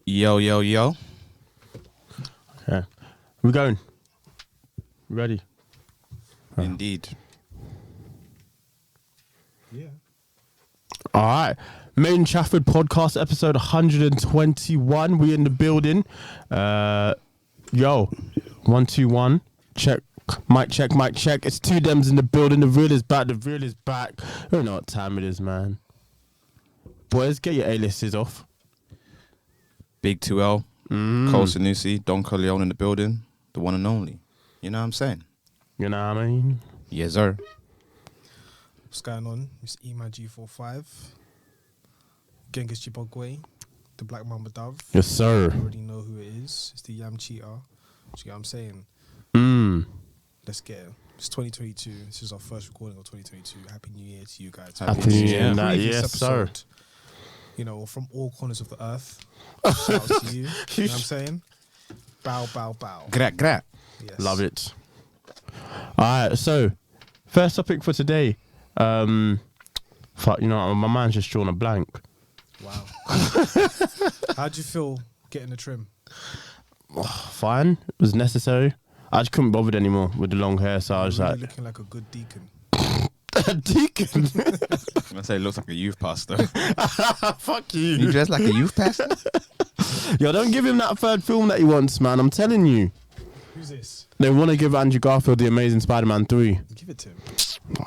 Yo, yo, yo. Yeah. We're going. Ready? Indeed. Yeah. All right. Main Trafford podcast episode 121. We in the building. Yo, 1 2 1. Check. Mic check, mic check. It's two Dems in the building. The real is back. The real is back. I don't know what time it is, man. Boys, get your A-listers off. Big 2L. Cole Sanusi, Don Corleone in the building. The one and only. You know what I'm saying? You know what I mean? Yes, sir. What's going on? It's Ema G45. Genghis Chibogwe. The Black Mamba Dove. Yes, sir. You already know who it is. It's the Yam Cheetah. Do you get what I'm saying? Let's get it. It's 2022. This is our first recording of 2022. Happy New Year to you guys. Happy New Year. Previous Yes, sir. episode, you know, from all corners of the earth. Shout out to you. You know what I'm saying? Bow, bow, bow. Grat, grat. Yes. Love it. All right, so first topic for today. Fuck, you know, my man's just drawn a blank. Wow. How'd you feel getting the trim? Fine, it was necessary. I just couldn't be bothered anymore with the long hair, so I was Really like, looking like a good deacon. Deacon. I say it looks like a youth pastor. Fuck You you. dress like a youth pastor? Yo, don't give him that third film that he wants, man. I'm telling you. Who's this? They want to give Andrew Garfield the Amazing Spider-Man 3. Give it to him.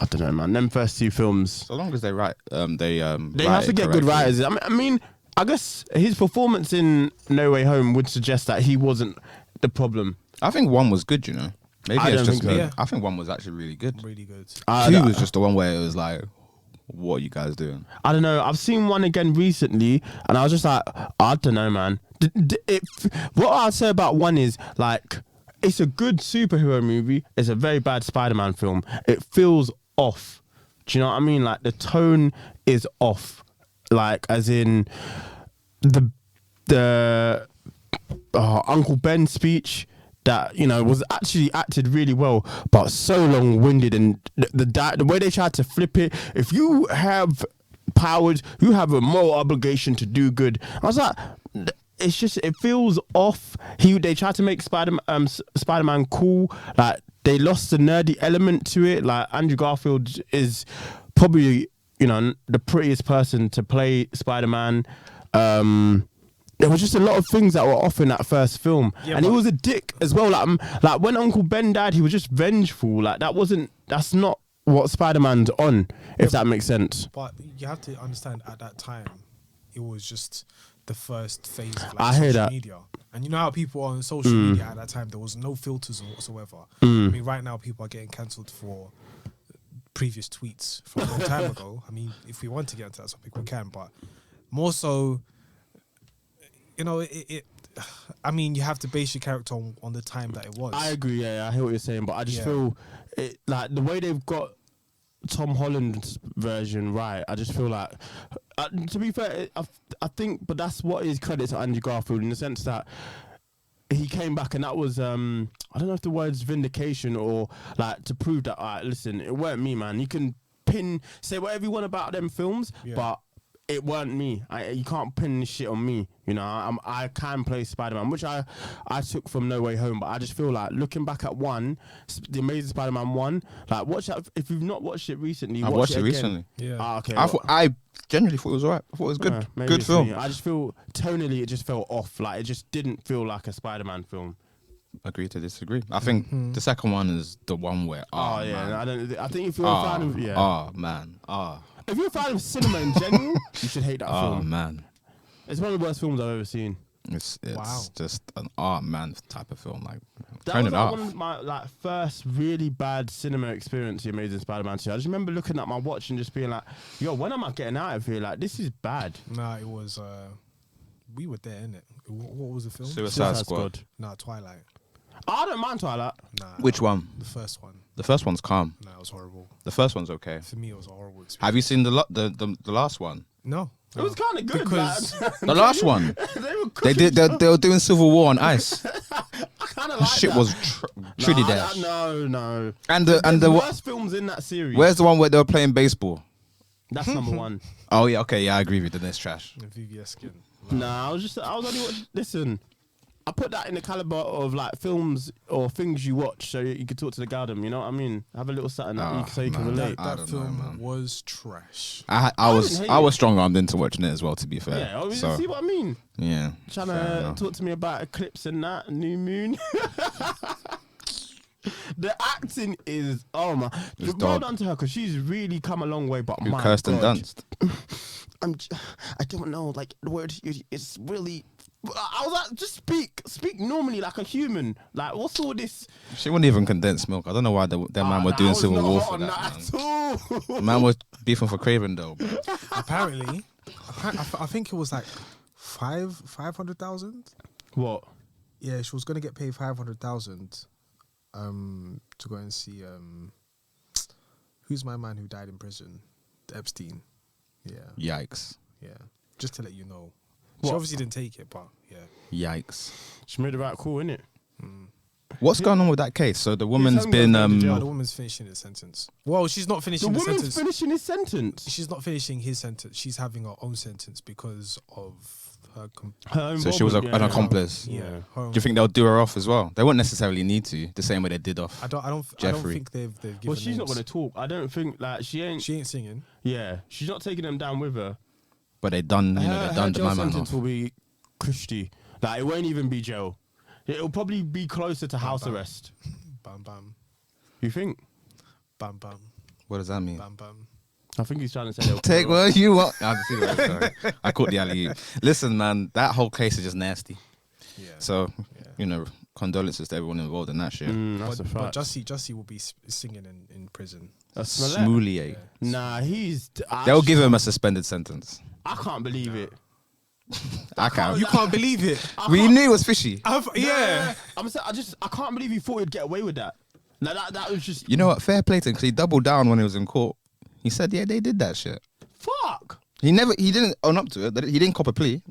I don't know, man. Them first two films. So long as they write, they Have to get good writers. I mean, I guess his performance in No Way Home would suggest that he wasn't the problem. I think one was good, you know. Maybe I it's don't just think me. so. Yeah. I think one was actually really good. Really good. Two was just the one where it was like, what are you guys doing? I don't know. I've seen one again recently, and I was just like, I don't know, man. What I'd say about one is, like, it's a good superhero movie. It's a very bad Spider-Man film. It feels off. Do you know what I mean? Like, the tone is off. Like, as in, the Uncle Ben speech that, you know, was actually acted really well, but so long-winded, and the way they tried to flip it. If you have powers, you have a moral obligation to do good. I was like, it's just, it feels off. They tried to make Spider-Man cool. Like, they lost the nerdy element to it. Like, Andrew Garfield is probably, you know, the prettiest person to play Spider-Man. There was just a lot of things that were off in that first film, and he was a dick as well. Like when Uncle Ben died, he was just vengeful. Like that's not what Spider-Man's on, if that makes sense. But you have to understand, at that time, it was just the first phase of I hear social that. media. And you know how people are on social media at that time, there was no filters whatsoever. I mean, right now, people are getting cancelled for previous tweets from a long time ago. I mean, if we want to get into that topic, we can, but more so, you know, I mean, you have to base your character on the time that it was. I agree. Yeah, I hear what you're saying, but I just Yeah. feel it, like the way they've got Tom Holland's version right. I just feel like, to be fair, I think, but that's what is credit to Andrew Garfield in the sense that he came back, and that was I don't know if the word's vindication or like to prove that. Alright, listen, it weren't me, man. You can say whatever you want about them films, but it weren't me. You can't pin this shit on me. You know, I can play Spider-Man, which I took from No Way Home. But I just feel like looking back at the Amazing Spider-Man 1, like watch that. If you've not watched it recently, I watched it recently. Yeah. Okay. I genuinely thought it was alright. I thought it was good. Maybe Good it's film. me. I just feel tonally it just felt off. Like it just didn't feel like a Spider-Man film. Agree to disagree. I think the second one is the one where man. I think if you're a fan of man. if you're a fan of cinema in general, you should hate that film. Oh man. It's one of the worst films I've ever seen. It's Wow. just an art man type of film. Like, That turn was it like off. one of my first really bad cinema experience, The Amazing Spider-Man 2. I just remember looking at my watch and just being like, yo, when am I getting out of here? Like, this is bad. Nah, it was, we were there, innit? What was the film? Suicide Squad. Nah, Twilight. I don't mind Twilight. Nah. Which one? The first one. The first one's calm. Nah, it was horrible. The first one's okay. For me, it was a horrible experience. Have you seen the last one? No. It was kind of good, Because like, The last one. they were They did. They were doing Civil War on ice. I kind of like Shit that. was truly there. No. And There's the worst films in that series. where's the one where they were playing baseball? That's number one. Oh yeah, okay, yeah, I agree with you. Then it's trash. VVS skin. Nah, I was only watching. Listen, I put that in the caliber of like films or things you watch, so you could talk to the garden. You know what I mean? Have a little something that so you can relate. I That don't film know, man. was trash. I didn't hate was it. strong armed into watching it as well. To be fair, Yeah, you so see what I mean? yeah, Trying fair to enough. talk to me about eclipse and that new moon. The acting is well dog. done to her because she's really come a long way. But Who my Kirsten God, Dunst? I don't know. Like the word is really. I was like, just speak normally like a human. Like what's all this? She wouldn't even condense milk. I don't know why that man were doing Civil War for that. At all. Man. Man was beefing for Craven though. Bro. Apparently, I think it was like 500,000. What? Yeah, she was gonna get paid 500,000 to go and see who's my man who died in prison, Epstein. Yeah, Yikes! just to let you know. What? She obviously didn't take it, but yeah. Yikes! She made the right call, innit? What's going on with that case? So the woman's home been goes to jail. The woman's finishing his sentence. Well, she's not The finishing the woman's sentence. finishing his sentence. She's not finishing his sentence. She's having her own sentence because of her. Her own So she was involvement, an yeah. accomplice. Yeah. her own- Do you think they'll do her off as well? They won't necessarily need to, the same way they did off. I don't Jeffrey. think they've given. Well, she's not names. going to talk. I don't think like she ain't. She ain't singing. Yeah, she's not taking them down with her. But they done, you know, they done the jail my man sentence off. will be cushy. Like it won't even be jail. It'll probably be closer to house bam. arrest. Bam bam You think? bam bam What does that mean? bam bam. I think he's trying to say they'll Take put her what you want. Sorry. I caught the alley. Listen, man, that whole case is just nasty. Yeah. So, Yeah. you know, condolences to everyone involved in that shit. That's a But fact. Jussie will be singing in prison. That's Smollett. Smoulier. Nah, he's. They'll give him a suspended sentence. I can't believe it. I can't. You can't believe it. We knew it was fishy. Yeah. I'm saying, I can't believe he thought he'd get away with that. Like that was just You know what? Fair play to him because he doubled down when he was in court. He said, yeah, they did that shit. fuck. He didn't own up to it. He didn't cop a plea.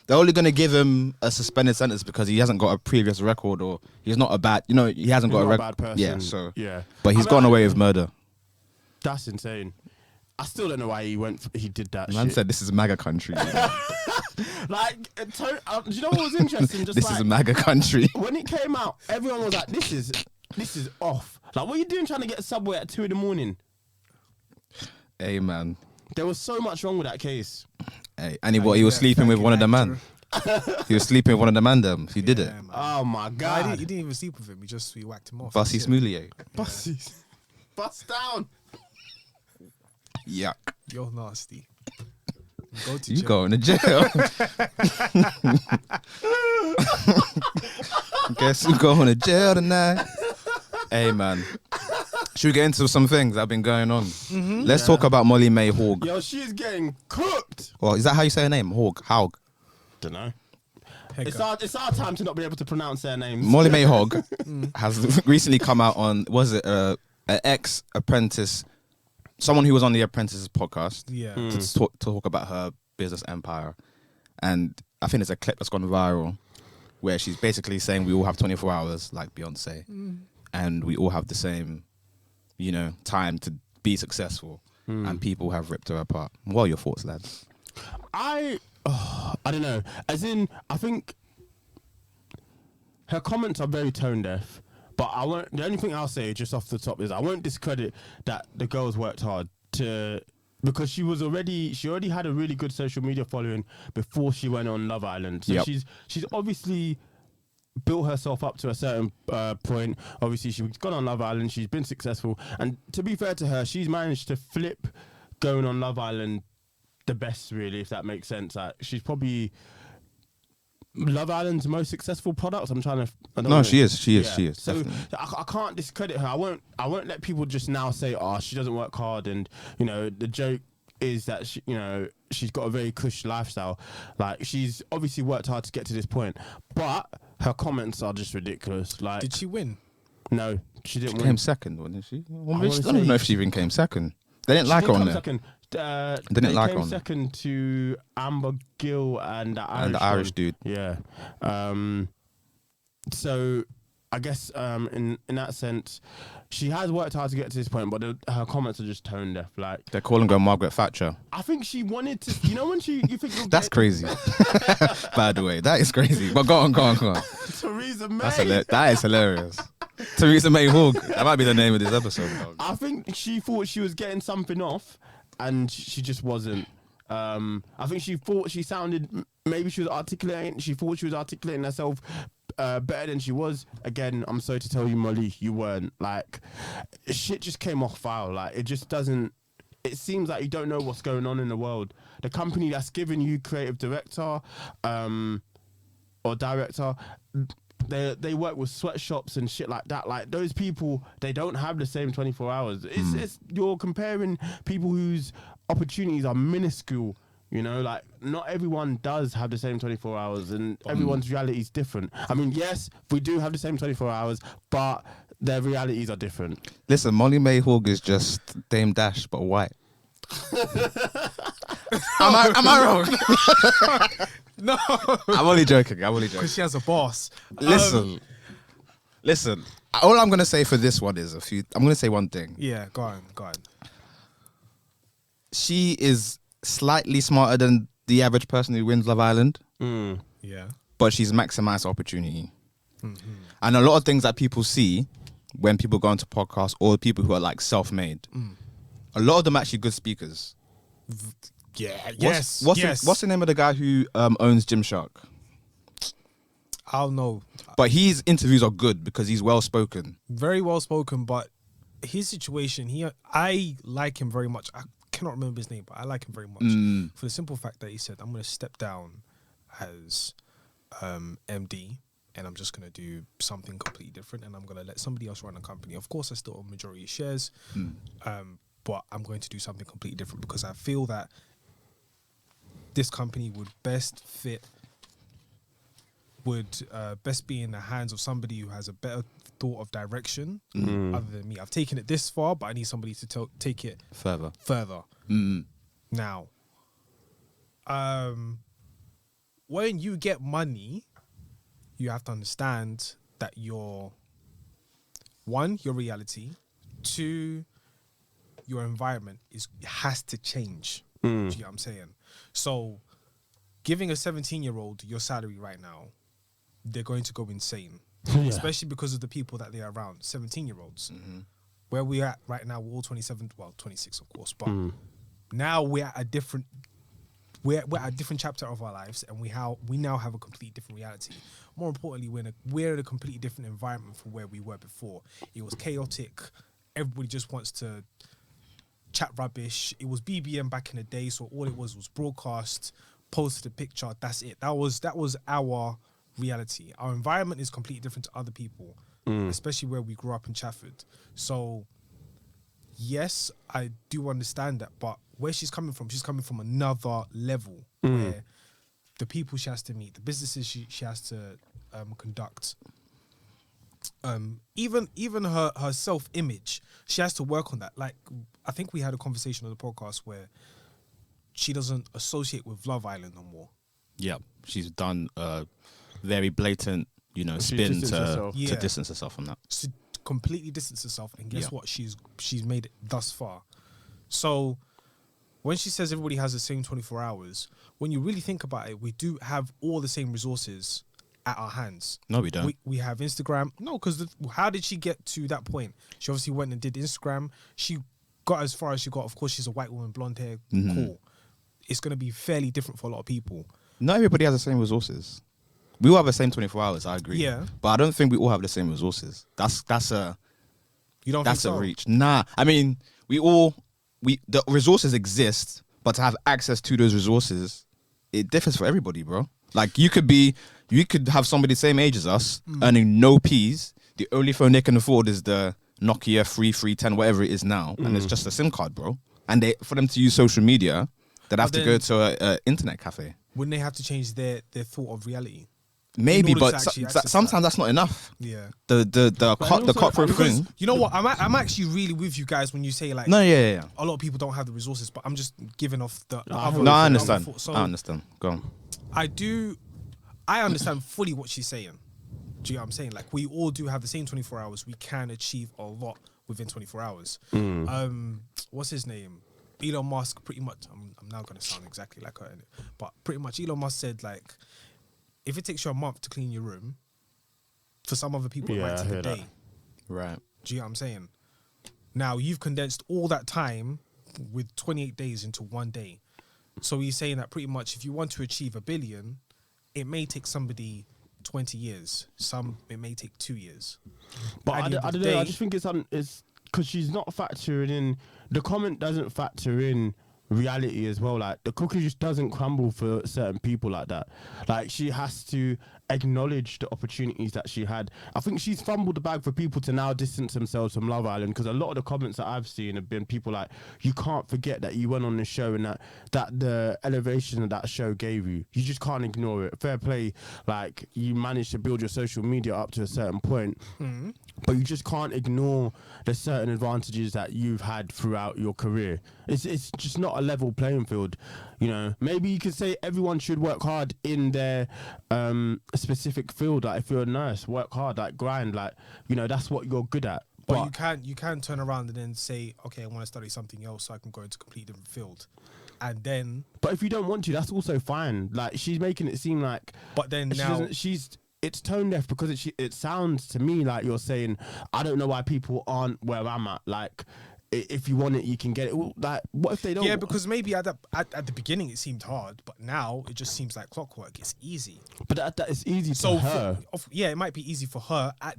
They're only going to give him a suspended sentence because he hasn't got a previous record or he's not a bad, he hasn't got He's a not a record. bad person. Yeah, so. Yeah. But he's I mean, gone away with murder. That's insane. I still don't know why he did that Man shit. said this is MAGA country. Like, do you know what was interesting? Just This like, is MAGA country. when it came out, everyone was like, "This is off." Like, what are you doing trying to get a Subway at 2 a.m? Hey, man. There was so much wrong with that case. Hey, and he was sleeping with one of the man. He was sleeping with one of the man them. He did it. Man. Oh my He god! didn't even sleep with him. He whacked him off. Bussy That's it. Smoulier. Bust down. Yuck. You're nasty. Go to You jail. going to jail. Guess who's going to jail tonight? Hey, man. Should we get into some things that have been going on? Let's talk about Molly May Hague. Yo, she's getting cooked. Well, is that how you say her name? Hague. Don't know. Hagar. It's our time to not be able to pronounce their names. Molly May Hague has recently come out on, was it an ex-apprentice, someone who was on the Apprentice's podcast Yeah. to talk about her business empire. And I think there's a clip that's gone viral where she's basically saying we all have 24 hours like Beyonce and we all have the same, time to be successful. And people have ripped her apart. What are your thoughts, lads? I don't know. As in, I think her comments are very tone deaf. But I won't. The only thing I'll say just off the top is I won't discredit that the girls worked hard because she already had a really good social media following before she went on Love Island. So Yep. she's obviously built herself up to a certain point. Obviously, she's gone on Love Island. She's been successful, and to be fair to her, she's managed to flip going on Love Island the best, really, if that makes sense. Like, she's probably Love Island's most successful product. I'm trying to. I don't No, know. she is. She is. So Definitely. I can't discredit her. I won't let people just now say, "Oh, she doesn't work hard," and the joke is that she's got a very cush lifestyle. Like, she's obviously worked hard to get to this point, but her comments are just ridiculous. Like, Did she win? no, she didn't She win. came second, wasn't she? Well, wanna I don't even know say- if she even came second. They didn't She like her didn't on come there. second. Didn't They like her came on there. second to Amber Gill and the Irish And the Irish one. dude. Yeah. So I guess in that sense, she has worked hard to get to this point, but her comments are just tone deaf. Like They're calling her Margaret Thatcher. I think she wanted to. You know when you think you'll That's get crazy. By the way, that is crazy. But go on. Theresa May. That is hilarious. Theresa May Hague. That might be the name of this episode. Dog. I think she thought she was getting something off, and she just wasn't. I think she thought she sounded. Maybe she was articulating. She thought she was articulating herself better than she was. Again, I'm sorry to tell you, Molly, you weren't. Like, shit just came off foul. Like, it just doesn't. It seems like you don't know what's going on in the world. The company that's giving you creative director, or director. They work with sweatshops and shit like that. Like those people, they don't have the same 24 hours. It's you're comparing people whose opportunities are minuscule. You know, like not everyone does have the same 24 hours, and everyone's reality is different. I mean, yes, we do have the same 24 hours, but their realities are different. Listen, Molly May Hague is just Dame Dash, but white. Am I wrong? No, I'm only joking. because she has a boss. Listen. All I'm gonna say for this one is I'm gonna say one thing. Yeah, go on. She is slightly smarter than the average person who wins Love Island. Yeah. But she's maximized opportunity. Mm-hmm. And a lot of things that people see when people go into podcasts or people who are like self-made, a lot of them are actually good speakers. Yeah. What's the name of the guy who owns Gymshark? I'll know. But his interviews are good because he's well-spoken. Very well-spoken, but his situation, I like him very much. I cannot remember his name, but I like him very much. For the simple fact that he said, I'm going to step down as MD and I'm just going to do something completely different and I'm going to let somebody else run the company. Of course, I still own majority shares, but I'm going to do something completely different because I feel that this company would best be in the hands of somebody who has a better thought of direction other than me. I've taken it this far, but I need somebody to take it further. Now, when you get money, you have to understand that your reality, 2, your environment has to change. Do you know what I'm saying? So, giving a 17-year-old your salary right now, they're going to go insane. Especially because of the people that they're around, 17-year-olds. Where we're at right now, we're all 27, well, 26 of course, but now we're at a different chapter of our lives, and we now have a completely different reality. More importantly, we're in a completely different environment from where we were before. It was chaotic. Everybody just wants to chat rubbish. It was BBM back in the day, so all it was broadcast, posted a picture, that's it. That was our reality. Our environment is completely different to other people, especially where we grew up in Chafford. So yes, I do understand that, but where she's coming from another level where the people she has to meet, the businesses she has to conduct, even her self-image, she has to work on that. Like, I think we had a conversation on the podcast where she doesn't associate with Love Island no more. Yeah, she's done a very blatant, spin to distance herself from that. She completely distance herself, and guess what? She's made it thus far. So when she says everybody has the same 24 hours, when you really think about it, we do have all the same resources at our hands. No, we don't. We have Instagram. No, because how did she get to that point? She obviously went and did Instagram. She got as far as she got. Of course, she's a white woman, blonde hair, cool. It's going to be fairly different for a lot of people. Not everybody has the same resources. We all have the same 24 hours, I agree. Yeah. But I don't think we all have the same resources. That's a reach. Nah. I mean, the resources exist, but to have access to those resources, it differs for everybody, bro. Like you could have somebody the same age as us, earning no peas. The only phone they can afford is the Nokia 3310, whatever it is now, and it's just a SIM card, bro. And for them to use social media, they'd have to go to an internet cafe. Wouldn't they have to change their thought of reality? Maybe, but sometimes that's not enough. Yeah. The cutthroat thing. You know what? I'm actually really with you guys when you say like. No, yeah. A lot of people don't have the resources, but I'm just giving off the. I understand. I understand. Go on. I understand fully what she's saying. Do you know what I'm saying? Like, we all do have the same 24 hours. We can achieve a lot within 24 hours. What's his name? Elon Musk, pretty much. I'm now going to sound exactly like her, but pretty much Elon Musk said, like, if it takes you a month to clean your room, for some other people, it might take a day. Right. Do you know what I'm saying? Now, you've condensed all that time with 28 days into one day. So he's saying that pretty much if you want to achieve 1 billion, it may take somebody 20 years. Some, it may take 2 years. But I don't know. I just think it's because she's not factoring in. The comment doesn't factor in reality as well. Like, the cookie just doesn't crumble for certain people like that. Like, she has to acknowledge the opportunities that she had. I think she's fumbled the bag for people to now distance themselves from Love Island, because a lot of the comments that I've seen have been people like, you can't forget that you went on the show and that the elevation that that show gave you, you just can't ignore it. Fair play, like, you managed to build your social media up to a certain point, but you just can't ignore the certain advantages that you've had throughout your career. It's just not a level playing field, you know. Maybe you could say everyone should work hard in their specific field. Like, if you're a nurse, work hard, like, grind, like, you know, that's what you're good at. But you can turn around and then say, okay, I want to study something else so I can go into a completely different field. And then... But if you don't want to, that's also fine. Like, she's making it seem like... But then it's tone deaf, because it sounds to me like you're saying, I don't know why people aren't where I'm at. Like, if you want it, you can get it. Well, like, what if they don't? Yeah, because maybe at the beginning it seemed hard, but now it just seems like clockwork. It's easy. But that is easy for her. It might be easy for her at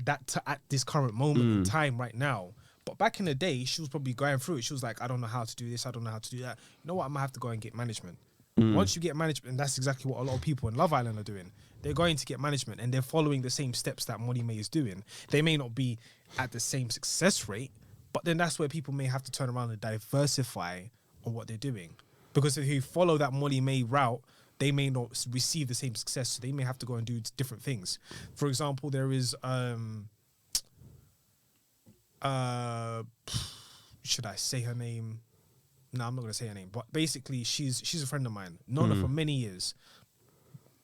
this current moment in time right now. But back in the day, she was probably going through it. She was like, I don't know how to do this. I don't know how to do that. You know what? I'm going to have to go and get management. Once you get management, and that's exactly what a lot of people in Love Island are doing. They're going to get management, and they're following the same steps that Molly May is doing. They may not be at the same success rate, but then that's where people may have to turn around and diversify on what they're doing. Because if you follow that Molly May route, they may not receive the same success, so they may have to go and do different things. For example, there is... should I say her name? No, I'm not going to say her name. But basically, she's a friend of mine. Known her for many years.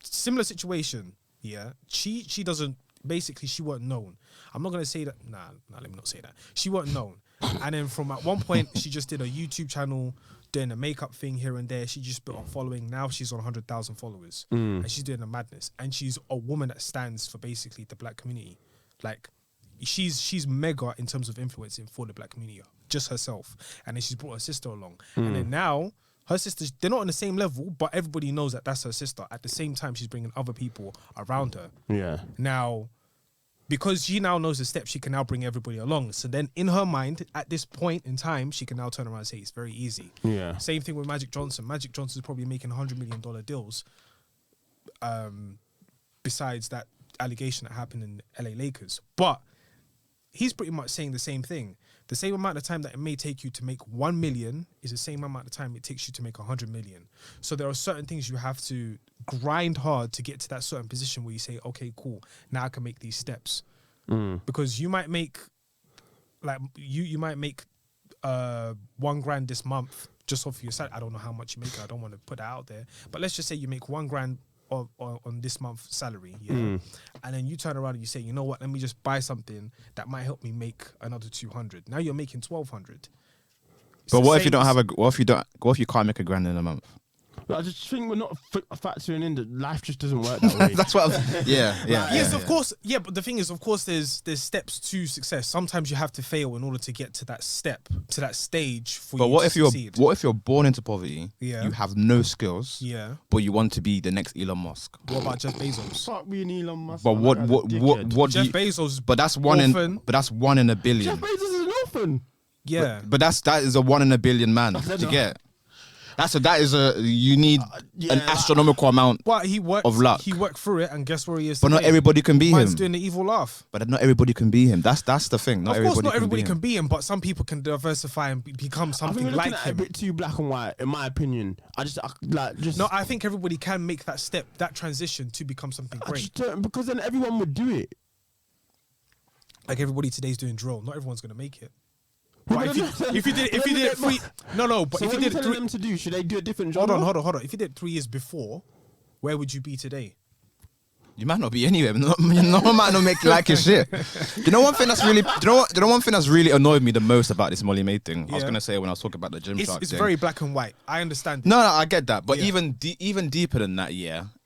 Similar situation, yeah. She doesn't... Basically, she weren't known. I'm not going to say that... Nah, let me not say that. She weren't known. And then from at one point, she just did a YouTube channel doing a makeup thing here and there. She just built a following. Now she's on 100,000 followers. And she's doing a madness. And she's a woman that stands for basically the black community. Like, she's mega in terms of influencing for the black community. Just herself. And then she's brought her sister along. And then now... her sisters, they're not on the same level, but everybody knows that that's her sister. At the same time, she's bringing other people around her. Yeah. Now, because she now knows the steps, she can now bring everybody along. So then in her mind, at this point in time, she can now turn around and say it's very easy. Yeah. Same thing with Magic Johnson. Magic Johnson is probably making $100 million deals. Besides that allegation that happened in LA Lakers. But he's pretty much saying the same thing. The same amount of time that it may take you to make 1 million is the same amount of time it takes you to make 100 million. So there are certain things you have to grind hard to get to that certain position where you say, okay, cool, now I can make these steps. Because you might make, like, you might make $1,000 this month just off your salary. I don't know how much you make. I don't want to put that out there. But let's just say you make $1,000 on this month's salary, yeah, and then you turn around and you say, you know what, let me just buy something that might help me make another 200. Now you're making 1,200. But what if you don't have a? What if you can't make $1,000 in a month? I just think we're not factoring in that life just doesn't work that way. That's what. Yes, of course. Yeah, but the thing is, of course, there's steps to success. Sometimes you have to fail in order to get to that step, to that stage for you to succeed. What if you're born into poverty? Yeah. You have no skills. Yeah. But you want to be the next Elon Musk. What about Jeff Bezos? Fuck me and Elon Musk. But what Jeff Bezos? But that's one orphan. That's 1 in a billion. Jeff Bezos is an orphan. Yeah. But that is a 1 in a billion man to get. You need an astronomical amount But he worked of luck. He worked through it, and guess where he is But today? not everybody can be Mine's him. doing the evil laugh. But not everybody can be him. That's the thing. Of course, not everybody can be him, but some people can diversify and become I something think we're like looking at it him. a bit too black and white, in my opinion. No, I think everybody can make that step, that transition to become something great. Because then everyone would do it. Like everybody today's doing drill. Not everyone's gonna make it. But if you did it 3, but so if you what did are it you telling 3, them to do? Should they do a different job? hold on. If you did it 3 years before, where would you be today? You might not be anywhere. No one might not make like your shit. Do you know one thing that's really? Do you know one thing that's really annoyed me the most about this Molly May thing? I was gonna say when I was talking about the Gymshark It's thing. very black and white. I understand. No, I get that, but Yeah. even deeper than that,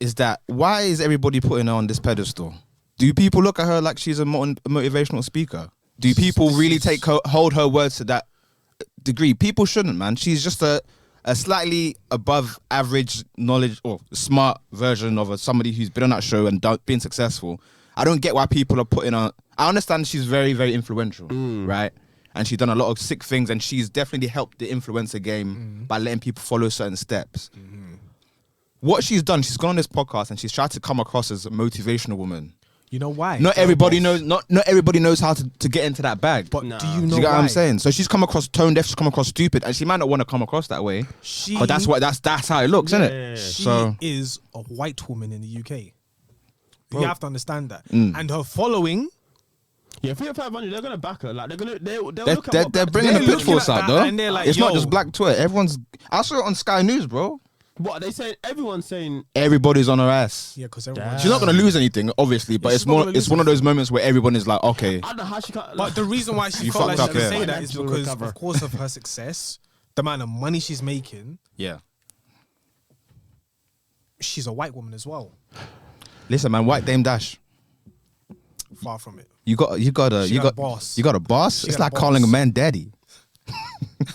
is that why is everybody putting her on this pedestal? Do people look at her like she's a motivational speaker? Do people really hold her words to that degree? People shouldn't, man. She's just a slightly above average knowledge or smart version of somebody who's been on that show and been successful. I don't get why people are putting her. I understand she's very, very influential, right? And she's done a lot of sick things, and she's definitely helped the influencer game by letting people follow certain steps. What she's done, she's gone on this podcast and she's tried to come across as a motivational woman. You know why? Not everybody knows. Not everybody knows how to get into that bag. But No. do you know Do you get why? what I'm saying? So she's come across tone deaf. She's come across stupid, and she might not want to come across that way. But that's how it looks, isn't it? She So is a white woman in the UK. Bro. You have to understand that. And her following, Yeah, for your 500, they're gonna back her. Like they'll look at they're what bringing the they're looking pitchforks at out that though. and they're like, It's not yo. just Black Twitter. Everyone's. I saw it on Sky News, bro. What they saying? Everyone's saying. Everybody's on her ass. yeah, because everyone. Damn. She's not gonna lose anything, obviously, but She's it's not more. gonna It's lose one of those moments where everyone is like, okay, I don't know how she can't. But the reason why she You felt like fucked she up could here. say that is Financial because, recover. of course, of her success, the amount of money she's making. yeah. She's a white woman as well. Listen, man, White Dame Dash. Far from it. You got a boss. You got a boss. She It's got a like calling a boss. man daddy.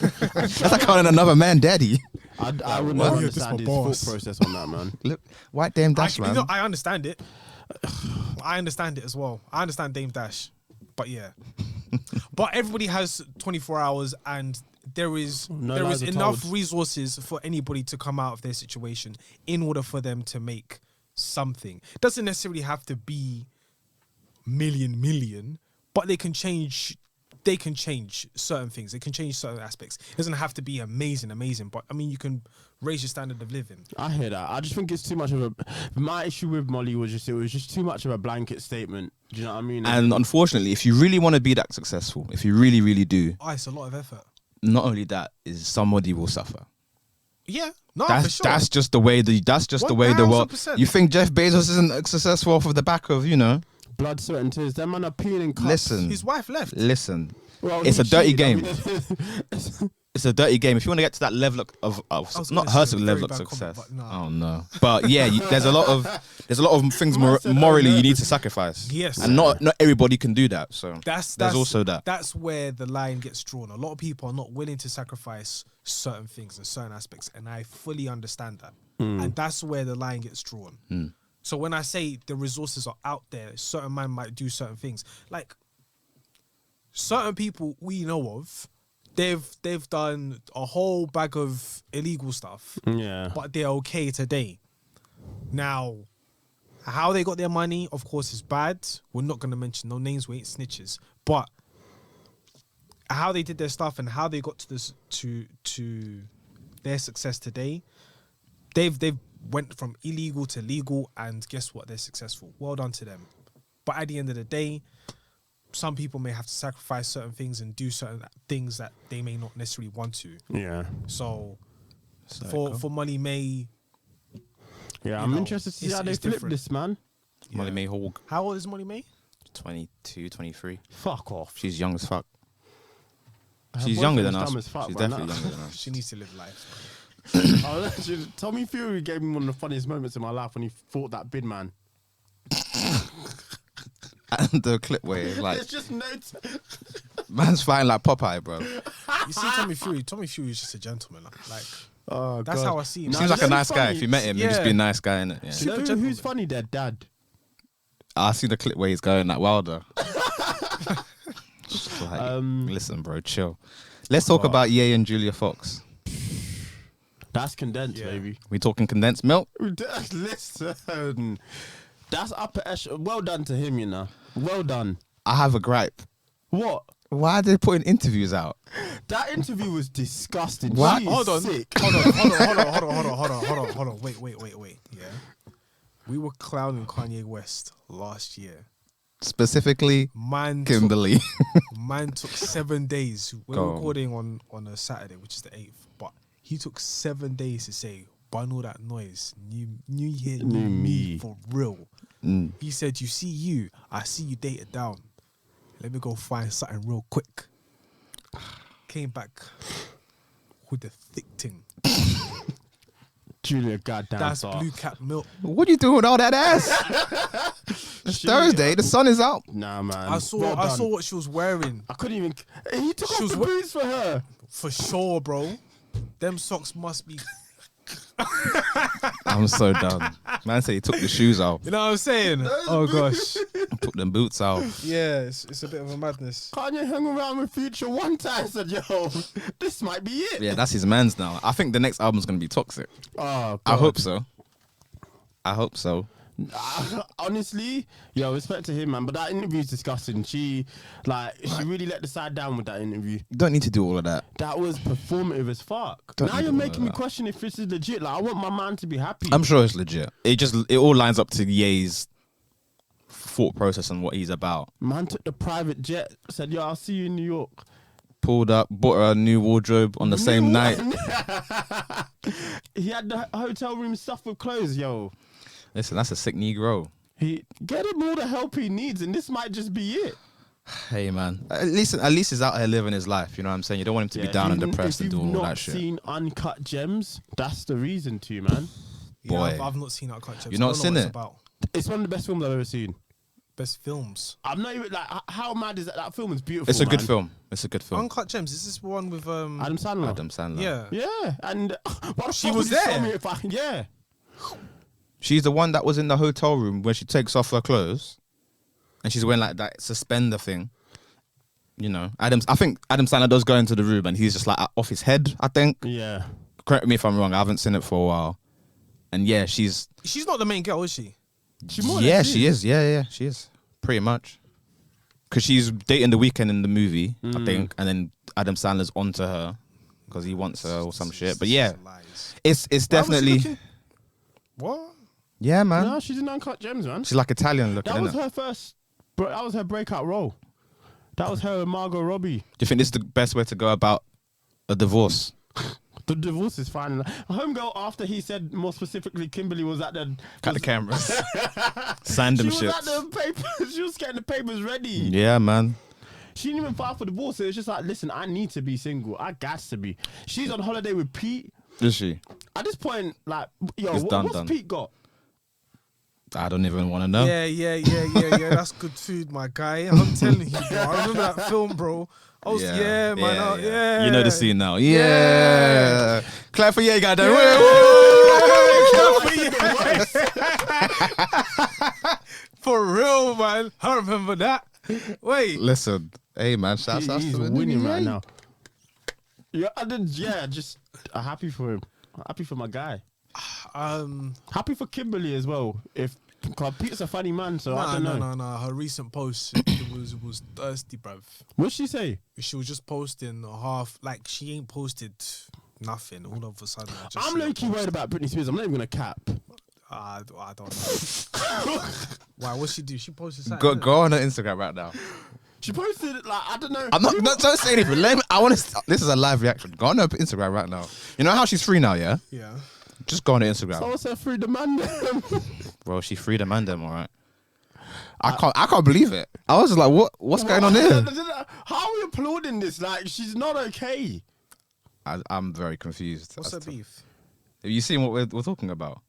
That's like calling another man daddy. I would What? not Yeah, this understand his my thought boss. process on that, man. Look, White Dame Dash, man. I understand it. I understand it as well. I understand Dame Dash. But yeah. But everybody has 24 hours and there is lies are enough told. resources for anybody to come out of their situation in order for them to make something. It doesn't necessarily have to be million, but they can change certain things. They can change certain aspects. It doesn't have to be amazing, but I mean, you can raise your standard of living. I hear that. I just think it's too much of a. My issue with Molly was just it was just too much of a blanket statement. Do you know what I mean? And unfortunately, if you really want to be that successful, if you really, really do, Oh, it's a lot of effort. not only that, is somebody will suffer. Yeah, no, for sure. That's just the way the world. 1000%. You think Jeff Bezos isn't successful off of the back of blood, sweat, and tears. Them man are peeling cups. Listen, His wife left. listen. Well, It's he a dirty cheated. game. It's a dirty game. If you want to get to that level of was not gonna her say a level very of bad success. comment, but no. Oh no. But yeah, there's a lot of things morally you need to sacrifice. Yes. And not everybody can do that. So That's there's also that. That's where the line gets drawn. A lot of people are not willing to sacrifice certain things and certain aspects, and I fully understand that. And that's where the line gets drawn. So when I say the resources are out there, certain man might do certain things. Like certain people we know of, they've done a whole bag of illegal stuff, Yeah. but they're okay today. Now, how they got their money, of course, is bad. We're not going to mention no names. We ain't snitches. But how they did their stuff and how they got to this to their success today, they've went from illegal to legal, and guess what? They're successful. Well done to them. But at the end of the day, some people may have to sacrifice certain things and do certain things that they may not necessarily want to. Yeah. So Psycho. for Molly May, Yeah. I'm know, interested to see it's- how they it's flip different. this, man. Molly May Hague, how old is Molly May? 22, 23. Fuck off. She's young as fuck. Her She's younger than boyfriend's us. dumb as fuck, She's man. definitely younger than us. She needs to live life. Oh, Tommy Fury gave me one of the funniest moments in my life when he fought that bid man. And the clip where it's like, There's just no. man's fighting like Popeye, bro. You see Tommy Fury is just a gentleman. Like Oh, that's God. how I see him. No, Seems like a very nice guy. funny. If you met him, he'd just be a Yeah. nice guy, innit? Yeah. Do you know Super who's gentleman. funny? Their dad. I see the clip where he's going like Wilder. Just like, listen, bro, chill. Let's talk about Ye and Julia Fox. That's condensed, Yeah. baby. We talking condensed milk? Listen, that's upper echelon. Well done to him, you know. Well done. I have a gripe. What? Why are they putting interviews out? That interview was disgusting. What? She is Hold on. sick. Hold on. Wait. Yeah. We were clowning Kanye West last year. Specifically, Man Kimberly. took 7 days. We're Go on. recording on a Saturday, which is the 8th. But he took 7 days to say, "Bun all that noise. New year, new New me me." for real." He said, "You see you, I see you dated down. Let me go find something real quick." Came back with the thick thing. Julia, goddamn. That's soft. blue cap milk. What are you doing with all that ass? It's Thursday. The sun is out. Nah, man. I saw Well done. what she was wearing. I couldn't even. He took She off was the boots for her. For sure, bro. Them socks must be. I'm so done. Man said he took the shoes out. You know what I'm saying? Oh gosh. Put them boots out. Yeah, it's a bit of a madness. Kanye hung around with Future one time. Said, "Yo, this might be it." Yeah, that's his man's now. I think the next album's gonna be toxic. Oh, I hope so. I hope so. Honestly, yo, respect to him, man. But that interview's disgusting. She really let the side down with that interview. You don't need to do all of that. That was performative as fuck. Don't Now need you're all making of me that. question if this is legit. Like, I want my man to be happy. I'm sure it's legit. It all lines up to Ye's thought process and what he's about. Man took the private jet. Said, "Yo, I'll see you in New York." Pulled up, bought her a new wardrobe on the same night. He had the hotel room stuffed with clothes, yo. Listen, that's a sick Negro. He get him all the help he needs, and this might just be it. Hey man, at least he's out here living his life. You know what I'm saying? You don't want him to be Yeah, down if and you've- depressed and if you've doing all not that shit. seen Uncut Gems, that's the reason to, man. Boy. Yeah, I've not seen that concept. You not seen it? About It's one of the best films I've ever seen. best films. I'm not even like, how mad is that? That film is beautiful. It's a good man. film. It's a good film. Uncut Gems. Is this one with Adam Sandler. Adam Sandler. Yeah. Yeah, and why the She fuck was would you tell there? me if I- yeah. She's the one that was in the hotel room when she takes off her clothes, and she's wearing like that suspender thing. You know, I think Adam Sandler does go into the room and he's just like off his head. I think. Yeah. Correct me if I'm wrong. I haven't seen it for a while. And yeah, she's not the main girl, is she? She more or yeah, less she is. Yeah, she is pretty much. Because she's dating The Weeknd in the movie, I think, and then Adam Sandler's onto her because he wants her or some shit. But yeah, Lies. it's Why was she definitely looking- What? yeah, man. No, she's in Uncut Gems, man. She's like Italian looking. That was innit? her first. That was her breakout role. That was her and Margot Robbie. Do you think this is the best way to go about a divorce? The divorce is fine. Homegirl, after he said more specifically, Kimberly was at the. Cut the cameras. Sand She them was shit. at the papers. She was getting the papers ready. Yeah, man. She didn't even file for divorce. It was just like, listen, I need to be single. I got to be. She's on holiday with Pete. Is she? At this point, like, yo, It's done, what's done. Pete got? I don't even want to know. Yeah. That's good food, my guy. I'm telling you, bro. I remember that film, bro. I was, yeah, man. Yeah. You know the scene now. Yeah. Clap for yeah, goddamn. For real, man. I remember that. Wait. Listen, hey man, shouts out He's to the winning nigga, right yeah. now. Just happy for him. Happy for my guy. Happy for Kimberly as well. Cause Pete's a funny man, so I don't know. No. Her recent post, it was thirsty, bruv. What'd she say? She was just posting like she ain't posted nothing. All of a sudden, I just I'm see her low-key post. worried about Britney Spears. I'm not even gonna cap. I don't know. Why? What she do? She posted something. Go on her Instagram right now. She posted it like, I don't know. I'm not don't say anything. I want to. This is a live reaction. Go on her Instagram right now. You know how she's free now, yeah? Yeah. Just go on her Instagram. Someone said free the man. Bro, she freed a man them, all right. I can't believe it. I was just like, what's going on here? How are we applauding this? Like, she's not okay. I'm very confused. What's her as to- beef? Have you seen what we're talking about?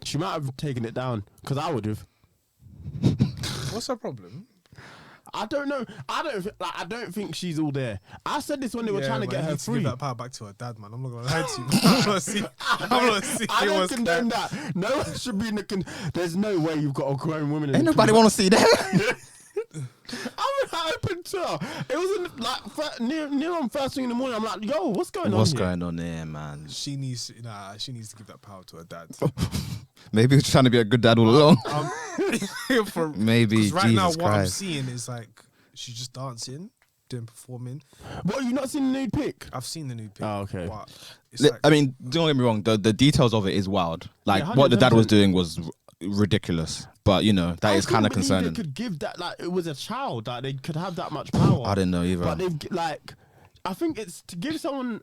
She might have taken it down because I would have. What's her problem? I don't know. I don't think she's all there. I said this when they were trying to get her free. Give that power back to her dad, man. I'm not gonna lie to you. I'm not see. I don't condone that. No one should be in the. There's no way you've got a grown woman. in Ain't the nobody want to see that. I opened to her. It was in, like near on first thing in the morning. I'm like, yo, what's going on? What's here? going on there, man? She needs to give that power to her dad. Maybe he's trying to be a good dad all along. For, Maybe. 'cause right Jesus now, what I'm Christ. seeing is like she's just dancing, performing. What, you not seen the nude pic? I've seen the new pic. Oh, okay. But it's like, I mean, don't get me wrong. The details of it is wild. Like Yeah, what the dad was 100%. doing was ridiculous. But you know that is kind of concerning. They could give that, like, it was a child, like they could have that much power. I didn't know either. But they've like, I think it's to give someone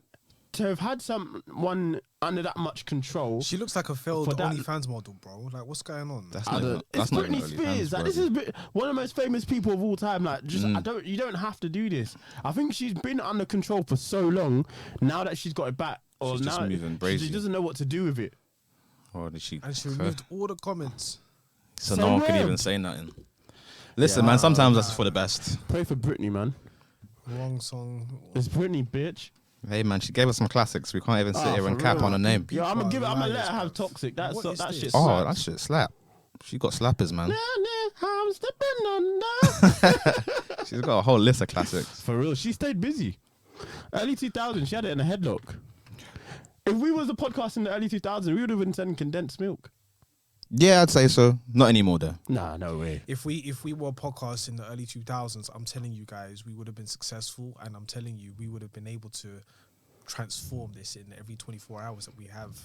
to have had someone under that much control. She looks like a failed For that- OnlyFans model, bro. Like, what's going on? That's I not don't- even, it's that's not Britney even Spears. Like, OnlyFans, this bro. is one of the most famous people of all time. Like, just you don't have to do this. I think she's been under control for so long. Now that she's got it back, or She's just now moving she brazy. doesn't know what to do with it. Or did she? And she removed all the comments. So So no one could weird. even say nothing. Listen, man. Sometimes that's for the best. Pray for Britney, man. Wrong song. It's Britney, bitch. Hey, man. She gave us some classics. We can't even sit here for and cap real. on her name. Yo, I'm People gonna are let her liars, have bruv. toxic. That What is that this? shit. Oh, slaps. that shit slap. She got slappers, man. I'm stepping under. She's got a whole list of classics. For real, she stayed busy. Early 2000s, she had it in a headlock. If we was a podcast in the early 2000s, we would have been selling condensed milk. Yeah, I'd say so. Not anymore, though. Nah, no way. If we were podcasts in the early 2000s, I'm telling you guys, we would have been successful, and I'm telling you, we would have been able to transform this in every 24 hours that we have.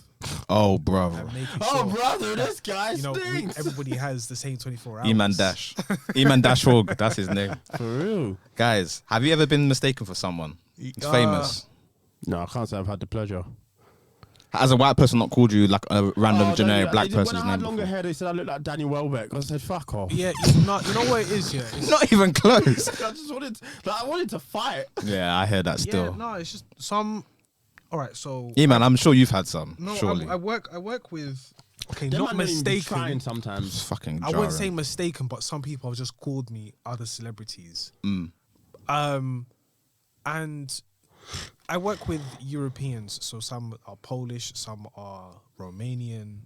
Oh, bro. And making Oh, sure, brother, this guy you know, stinks. everybody has the same 24 hours. Eman Dash. Eman Dash Hogg. That's his name. For real. Guys, have you ever been mistaken for someone? It's famous. No, I can't say I've had the pleasure. Has a white person not called you like a random Oh, generic no, black when person's I had name? longer Before? hair, they said I looked like Danny Welbeck. I said, fuck off. Yeah, you know what it is, yeah? It's, Not even close. I just wanted to fight. Yeah, I hear that yeah, still. no, it's just some. All right, so Yeah, man, I'm sure you've had some. no, surely. I work with. Okay, Them not man don't even be mistaken. trying sometimes. It's fucking I wouldn't say jarring. mistaken, but some people have just called me other celebrities. Mm. And I work with Europeans, so some are Polish, some are Romanian,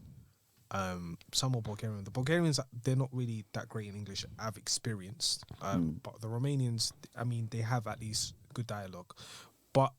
some are Bulgarian. The Bulgarians, they're not really that great in English, I've experienced. But the Romanians, I mean, they have at least good dialogue. But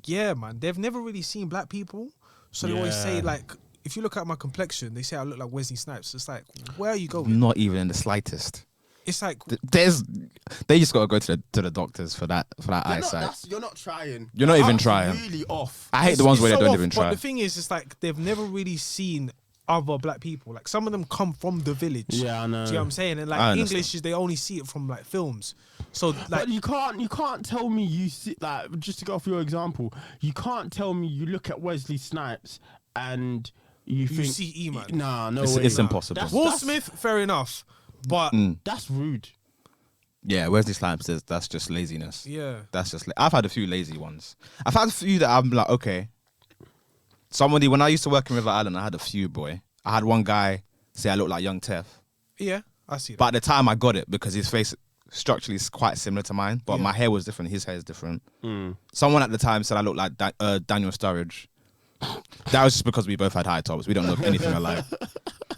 yeah, man, they've never really seen black people. So they always say, Yeah. like, if you look at my complexion, they say I look like Wesley Snipes. It's like, where are you going? Not even in the slightest. It's like, They just gotta go to the doctors for that eyesight. You're not trying. You're not even That's trying. Really off. I hate the ones where they so don't off, even But try. the thing is, it's like they've never really seen other black people. Like some of them come from the village. Yeah, I know. Do you know what I'm saying? And I like understand. English is they only see it from like films. So like But you can't tell me you see, like, just to go off your example, you can't tell me you look at Wesley Snipes and you think see E-Man. Nah, no It's- way. it's Nah. impossible. Will Smith, fair enough, but That's rude. Yeah, Wesley Snipes says that's just laziness. yeah, That's just. I've had a few lazy ones. I've had a few that I'm like, okay. Somebody when I used to work in River Island, I had a few, boy. I had one guy say I look like Young Tef, yeah, I see that. but at the time I got it because his face structurally is quite similar to mine, but Yeah. my hair was different. His hair is different. Someone at the time said I looked like Daniel Sturridge. That was just because we both had high tops. We don't look anything alike.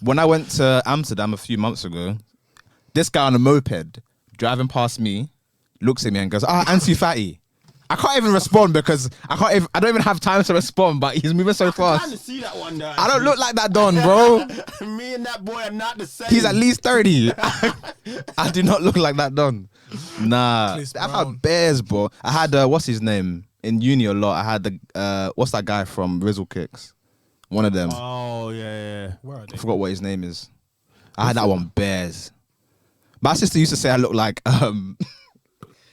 When I went to Amsterdam a few months ago, this guy on a moped driving past me looks at me and goes, Ansu Fati. I can't even respond because I don't even have time to respond, but he's moving so I'm trying to fast. see that one there. I don't look like that Don, bro. Me and that boy are not the same. He's at least 30. I do not look like that Don. Nah. Chris I've Brown. had bears, bro. I had, what's his name? In uni a lot. I had what's that guy from Rizzle Kicks? One of them. Oh yeah. Where are I they? forgot what his name is. I had that one, bears. My sister used to say I look like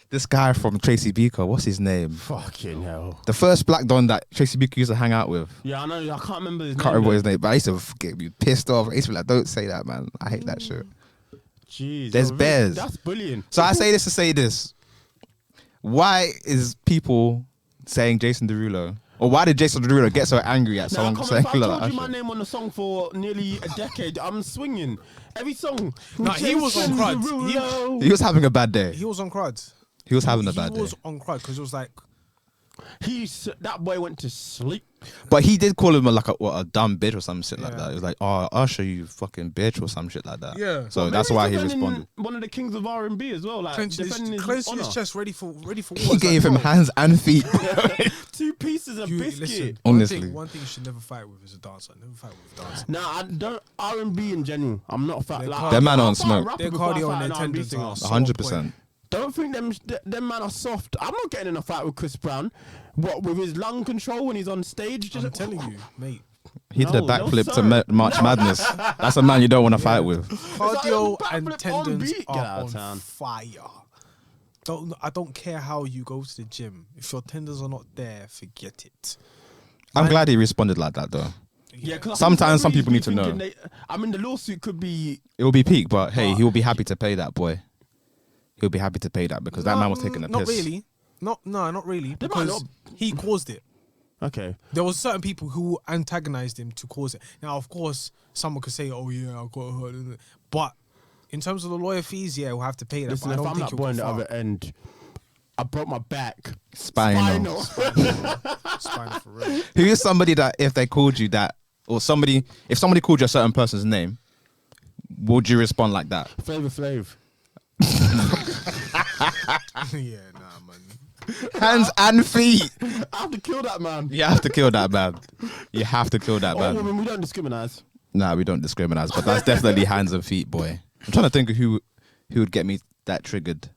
this guy from Tracy Beaker. What's his name? Fucking hell. The first black don that Tracy Beaker used to hang out with. Yeah, I know. I can't remember his Can't name. remember his name, but I used to get me pissed off. I used to be like, don't say that, man. I hate that shit. Jeez, There's really- bears. That's bullying. So I say this to say this. Why is people saying Jason Derulo? Or why did Jason Derulo get so angry at Now, someone come on, saying if I look told like you that my shit? name on the song for nearly a decade, I'm swinging. Every song. Nah, he was on Jason crud. Derulo. He was having a bad day. He was on crud. He was having a bad He day. was on crud because it was like, That boy went to sleep. But he did call him a dumb bitch or some shit like Yeah. that. He was like, "Oh, I'll show you fucking bitch" or some shit like that. Yeah. So Well, that's maybe why he's he defending responded. One of the kings of R&B as well, like clenching defending his honor. chest, ready for war. He It's gave like, him bro, hands and feet. 2 pieces of you- biscuit. listen, Honestly. one thing you should never fight with is a dancer. Never fight with a dancer. Nah, I don't R&B in general. I'm not fat. Their Like, cardio- Them man I'll on fight a smoke. rapper Their before I cardio fight and an their R&B tendons singer. are so 100%. Don't think them man are soft. I'm not getting in a fight with Chris Brown. What, with his lung control when he's on stage? I'm telling you, mate. He did a No, backflip no, to sir. March Madness. That's a man you don't want to fight with. Cardio backflip and on tendons beat. Get are out of on town. fire. I don't care how you go to the gym. If your tendons are not there, forget it. I'm glad he responded like that though. Yeah, 'cause I think Sometimes some he's people need to thinking know. I mean, the lawsuit could be. It will be peak, but hey, But- he will be happy to pay that boy. He'll be happy to pay that because that man was taking a Not piss. really. Not really. They might Because he caused it. Okay. There was certain people who antagonized him to cause it. Now, of course, someone could say, "Oh yeah, I got hurt," but in terms of the lawyer fees, yeah, we'll have to pay that. Listen, but I if don't I'm think that he'll boy go on the far. other end, I broke my back. Spinal. Spinal for real. Who is somebody that if they called you that, or if somebody called you a certain person's name, would you respond like that? Flavor Flav. Yeah, nah, man. Hands and feet. I have to kill that man. You have to kill that man. You have to kill that Oh, man. woman, we don't discriminate. Nah, we don't discriminate, but that's definitely hands and feet, boy. I'm trying to think of who would get me that triggered.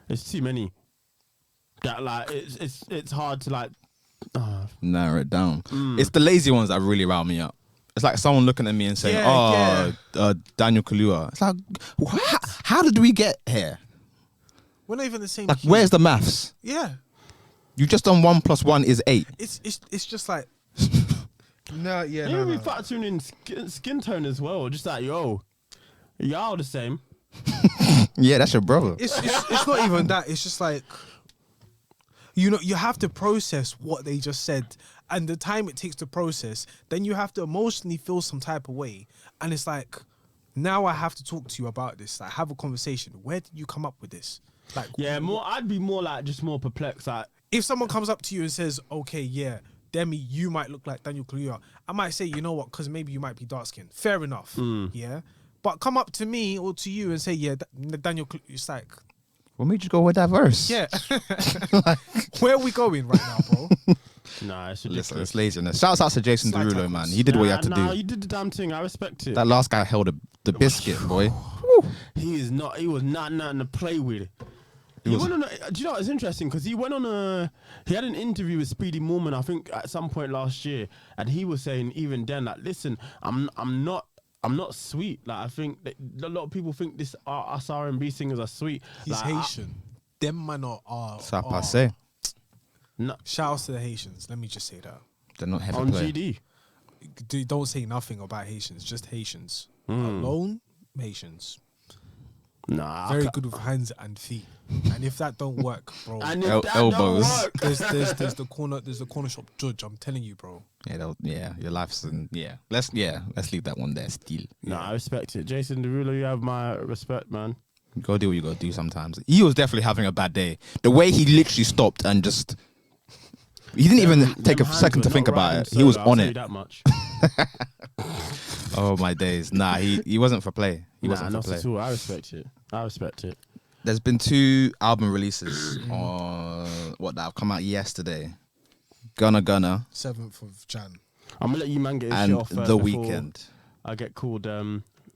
It's too many. That like it's hard to like. Narrow it down. It's the lazy ones that really rile me up. It's like someone looking at me and saying, Daniel Kaluuya. It's like, how did we get here? We're not even the same. Like, hue. where's the maths? Yeah, You just done 1 + 1 is 8. it's just like. No, yeah, Yeah, no, we no. factoring in skin tone as well. Just like y'all the same. Yeah, that's your brother. It's not even that. It's just like, you have to process what they just said, and the time it takes to process, then you have to emotionally feel some type of way, and it's like, now I have to talk to you about this. Like, have a conversation. Where did you come up with this? Like, Yeah, I'd be more like just more perplexed. Like, if someone comes up to you and says, "Okay, yeah, Demi, you might look like Daniel Kaluuya," I might say, you know what, because maybe you might be dark skinned. Fair enough. Yeah. But come up to me or to you and say, yeah, Daniel Kaluuya, it's like, What made you go with that verse? yeah. Where are we going right now, bro? nah, it's Listen, ridiculous. it's laziness. Shouts out to Jason Slide Derulo, tackles. man. He did what he had to Nah, do. you did the damn thing. I respect it. That last guy held the biscuit, boy. He was not nothing to play with. He went on do you know what's interesting? Because he had an interview with Speedy Morman, I think, at some point last year, and he was saying even then, like, listen, I'm not sweet. Like, I think that a lot of people think us R&B singers are sweet. He's like, Haitian. Them man are. Ça passe. No, Shout outs to the Haitians. Let me just say that. They're not heavy on play. GD. Don't say nothing about Haitians. Just Haitians. Alone, Haitians. Nah, Very good with hands and feet. And if that don't work, bro, And if that Elbows. don't work, there's the corner shop judge. I'm telling you, bro. Yeah, your life's Let's leave that one there still. nah, I respect it. Jason Derulo, you have my respect, man. Go do what you gotta do sometimes. He was definitely having a bad day. The way he literally stopped and just he didn't even take a Them hands second to were think not about right it. in He was solo, I'll on tell you it. that much. Oh my days. Nah, he wasn't for play. He wasn't not for play. at all. I respect it. There's been 2 album releases on that have come out yesterday. Gunna 7th of Jan. I'm gonna let you man get his and shit off first The before Weeknd. I get called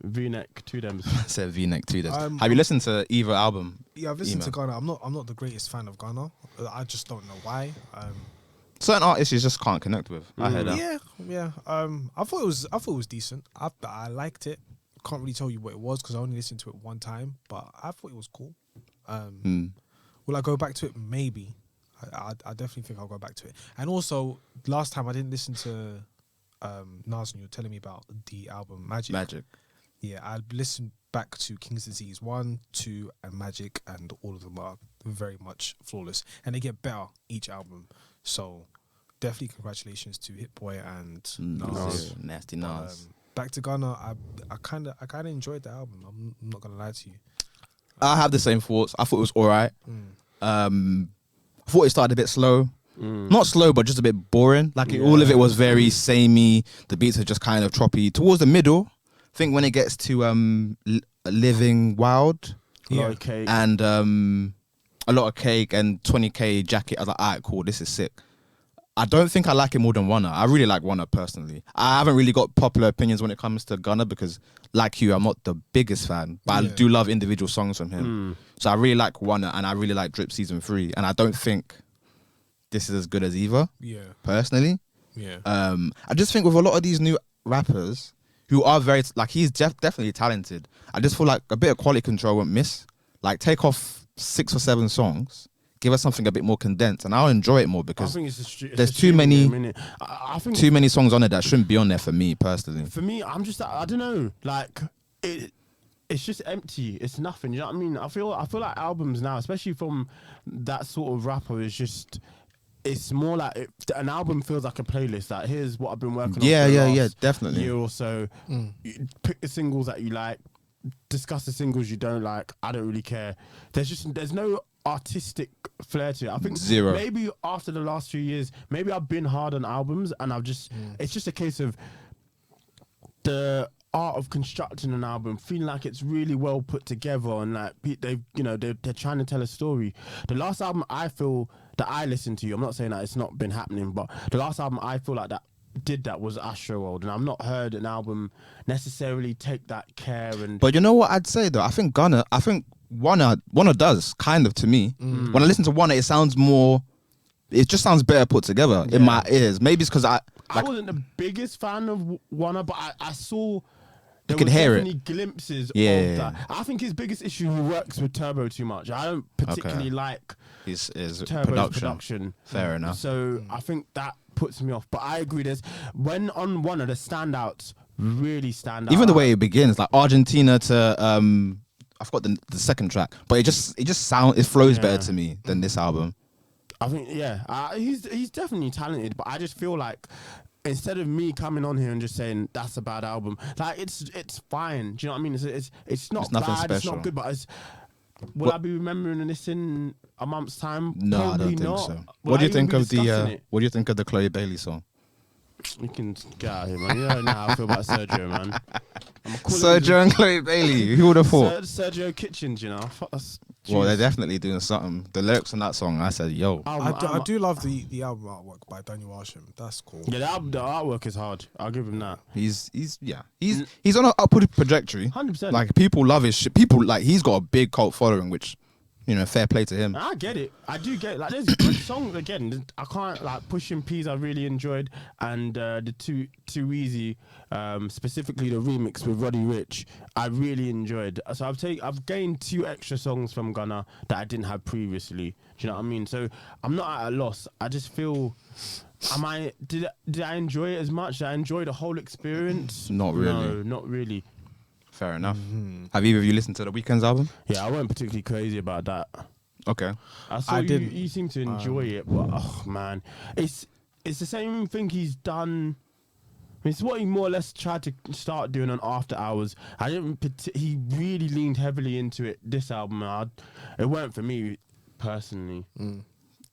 V-neck to them. I said V-neck to this. I'm- Have you listened to either album? Yeah, I've listened to Email. Ghana. I'm not the greatest fan of Ghana. I just don't know why. Certain artists you just can't connect with. I heard that. Yeah. I thought it was decent. I liked it. Can't really tell you what it was because I only listened to it one time, but I thought it was cool. Will I go back to it? Maybe. I definitely think I'll go back to it. And also, last time I didn't listen to Nas, and you were telling me about the album Magic. Yeah, I listened back to King's Disease 1, 2, and Magic, and all of them are very much flawless. And they get better each album. So, definitely congratulations to Hit Boy and Nas. Nasty Nas. Back to Ghana, I kind of enjoyed the album. I'm not gonna lie to you. I have the same thoughts. I thought it was alright. I thought it started a bit slow. Not slow, but just a bit boring. Like all of it was very samey. The beats are just kind of choppy. Towards the middle, I think when it gets to Living Wild Okay. and a lot of cake and 20K jacket, I was like, alright, cool, this is sick. I don't think I like it more than Wanna. I really like Wanna personally. I haven't really got popular opinions when it comes to Gunna because, like you, I'm not the biggest fan, but I do love individual songs from him. So I really like Wanna and I really like Drip Season 3. And I don't think this is as good as either, Yeah. personally. Yeah. I just think with a lot of these new rappers who are very like he's definitely talented. I just feel like a bit of quality control won't miss. Like take off 6 or 7 songs, give us something a bit more condensed, and I'll enjoy it more because there's too many. I think too many songs on it that shouldn't be on there for me personally. For me, I don't know, like it's just empty. It's nothing. You know what I mean? I feel like albums now, especially from that sort of rapper, is just. It's more like an album feels like a playlist. Like here's what I've been working on. Yeah, definitely. Year or so. You pick the singles that you like, discuss the singles you don't like. I don't really care. There's no artistic flair to it. I think zero. Maybe after the last few years, maybe I've been hard on albums, and I've just it's just a case of the art of constructing an album, feeling like it's really well put together, and like they're trying to tell a story. The last album I feel that I listened to, I'm not saying that it's not been happening, but the last album I feel like that did that was Astroworld, and I've not heard an album necessarily take that care. And but you know what I'd say though, I think Wanna does kind of to me. When I listen to Wanna, it sounds more. It just sounds better put together in my ears. Maybe it's because I wasn't the biggest fan of Wanna, but I saw. You can hear it. Glimpses of that. I think his biggest issue, he works with Turbo too much. I don't particularly like his Turbo's production. Fair enough. So I think that puts me off. But I agree. When on one of the standouts really stand out. Even the way it begins, like Argentina to I forgot the second track, but it flows better to me than this album. I think he's definitely talented, but I just feel like. Instead of me coming on here and just saying that's a bad album, like it's fine. Do you know what I mean? It's not bad. Special. It's not good. But will I be remembering this in a month's time? No, probably I don't think not. so. What do you think of the Chloe Bailey song? You can get out of here, man. You know how I feel about Sergio, man. Sergio and Chloe Bailey. Who would have thought? Sergio Kitchens, you know. Well, they're definitely doing something. The lyrics on that song, I said, yo. I do love the album artwork by Daniel Arsham. That's cool. Yeah, the artwork is hard. I'll give him that. He's on an upward trajectory. 100%. Like people love his shit. People like he's got a big cult following, which fair play to him. I get it. I do get it. Like there's good songs again. I can't like Pushing P's. I really enjoyed, and the Too Easy, specifically the remix with Roddy Ricch. I really enjoyed. So I've gained 2 extra songs from Gunna that I didn't have previously. Do you know what I mean? So I'm not at a loss. I just feel. Did I enjoy it as much? Did I enjoy the whole experience? Not really. No, not really. Fair enough. Have either of you listened to the Weeknd's album? Yeah, I wasn't particularly crazy about that. Okay. I didn't. You seem to enjoy it, but oh man, it's the same thing he's done. It's what he more or less tried to start doing on After Hours. He really leaned heavily into it. This album, it weren't for me personally.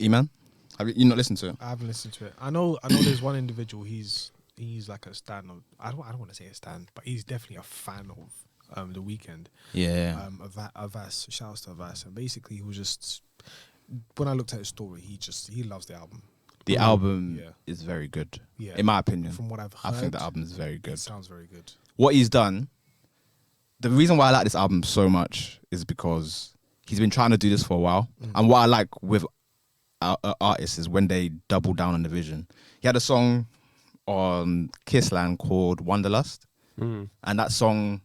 E-Man, have you not listened to it? I haven't listened to it. I know. There's one individual. He's like a stan of. I don't want to say a stan, but he's definitely a fan of The Weeknd. Yeah. Avas. Shouts to Avas. And basically, he was just. When I looked at his story, he loves the album. The album is very good. Yeah. In my opinion. From what I've heard, I think the album is very good. It sounds very good. What he's done. The reason why I like this album so much is because he's been trying to do this for a while, and what I like with artists is when they double down on the vision. He had a song on Kissland called Wanderlust, and that song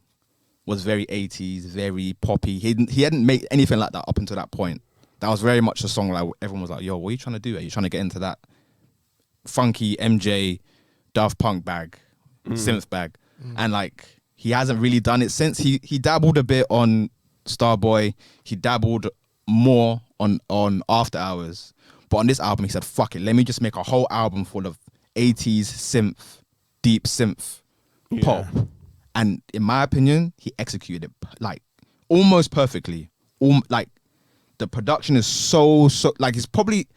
was very 80s, very poppy. He hadn't made anything like that up until that point. That was very much a song like everyone was like, yo, what are you trying to do? Are you trying to get into that funky MJ Daft Punk bag, synth bag? And like he hasn't really done it since. He dabbled a bit on Starboy. He dabbled more on After Hours. But on this album, he said, fuck it, let me just make a whole album full of 80s synth, deep synth pop. And in my opinion, he executed it like almost perfectly. Like the production is so like it's probably,